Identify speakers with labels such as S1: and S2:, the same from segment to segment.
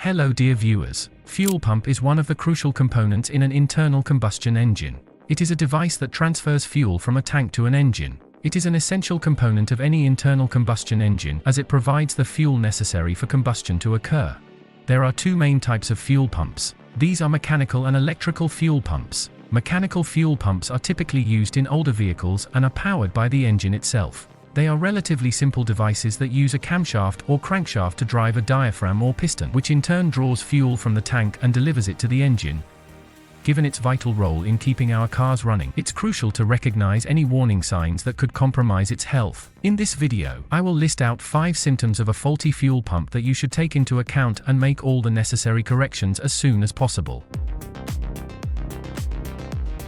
S1: Hello dear viewers. Fuel pump is one of the crucial components in an internal combustion engine. It is a device that transfers fuel from a tank to an engine. It is an essential component of any internal combustion engine as it provides the fuel necessary for combustion to occur. There are two main types of fuel pumps. These are mechanical and electrical fuel pumps. Mechanical fuel pumps are typically used in older vehicles and are powered by the engine itself. They are relatively simple devices that use a camshaft or crankshaft to drive a diaphragm or piston, which in turn draws fuel from the tank and delivers it to the engine. Given its vital role in keeping our cars running, it's crucial to recognize any warning signs that could compromise its health. In this video, I will list out 5 symptoms of a faulty fuel pump that you should take into account and make all the necessary corrections as soon as possible.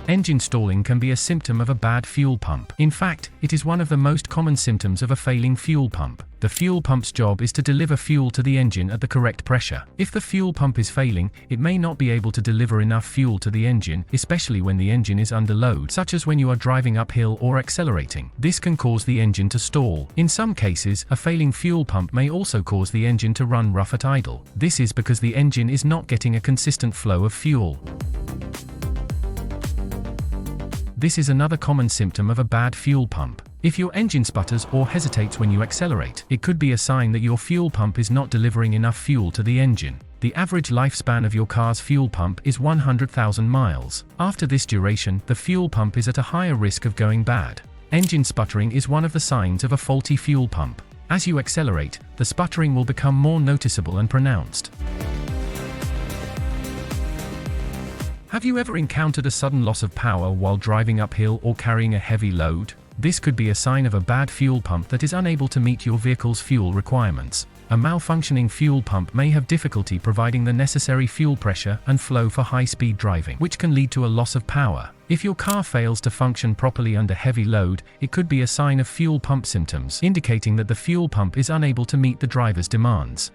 S1: Engine stalling can be a symptom of a bad fuel pump. In fact, it is one of the most common symptoms of a failing fuel pump. The fuel pump's job is to deliver fuel to the engine at the correct pressure. If the fuel pump is failing, it may not be able to deliver enough fuel to the engine, especially when the engine is under load, such as when you are driving uphill or accelerating. This can cause the engine to stall. In some cases, a failing fuel pump may also cause the engine to run rough at idle. This is because the engine is not getting a consistent flow of fuel. This is another common symptom of a bad fuel pump. If your engine sputters or hesitates when you accelerate, it could be a sign that your fuel pump is not delivering enough fuel to the engine. The average lifespan of your car's fuel pump is 100,000 miles. After this duration, the fuel pump is at a higher risk of going bad. Engine sputtering is one of the signs of a faulty fuel pump. As you accelerate, the sputtering will become more noticeable and pronounced. Have you ever encountered a sudden loss of power while driving uphill or carrying a heavy load? This could be a sign of a bad fuel pump that is unable to meet your vehicle's fuel requirements. A malfunctioning fuel pump may have difficulty providing the necessary fuel pressure and flow for high-speed driving, which can lead to a loss of power. If your car fails to function properly under heavy load, it could be a sign of fuel pump symptoms, indicating that the fuel pump is unable to meet the driver's demands.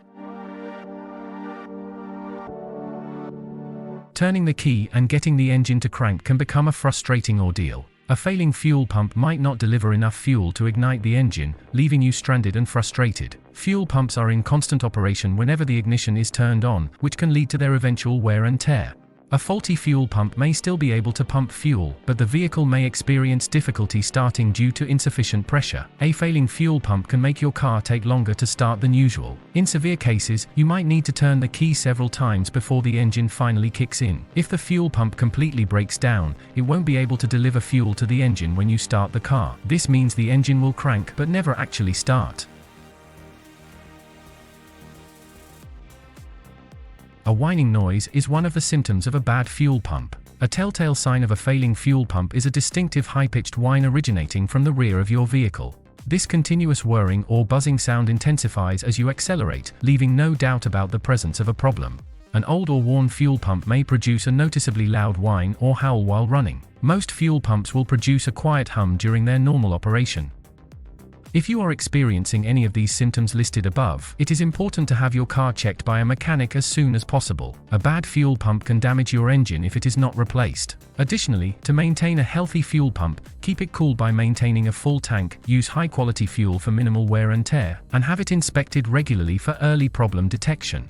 S1: Turning the key and getting the engine to crank can become a frustrating ordeal. A failing fuel pump might not deliver enough fuel to ignite the engine, leaving you stranded and frustrated. Fuel pumps are in constant operation whenever the ignition is turned on, which can lead to their eventual wear and tear. A faulty fuel pump may still be able to pump fuel, but the vehicle may experience difficulty starting due to insufficient pressure. A failing fuel pump can make your car take longer to start than usual. In severe cases, you might need to turn the key several times before the engine finally kicks in. If the fuel pump completely breaks down, it won't be able to deliver fuel to the engine when you start the car. This means the engine will crank but never actually start. A whining noise is one of the symptoms of a bad fuel pump. A telltale sign of a failing fuel pump is a distinctive high-pitched whine originating from the rear of your vehicle. This continuous whirring or buzzing sound intensifies as you accelerate, leaving no doubt about the presence of a problem. An old or worn fuel pump may produce a noticeably loud whine or howl while running. Most fuel pumps will produce a quiet hum during their normal operation. If you are experiencing any of these symptoms listed above, it is important to have your car checked by a mechanic as soon as possible. A bad fuel pump can damage your engine if it is not replaced. Additionally, to maintain a healthy fuel pump, keep it cool by maintaining a full tank, use high-quality fuel for minimal wear and tear, and have it inspected regularly for early problem detection.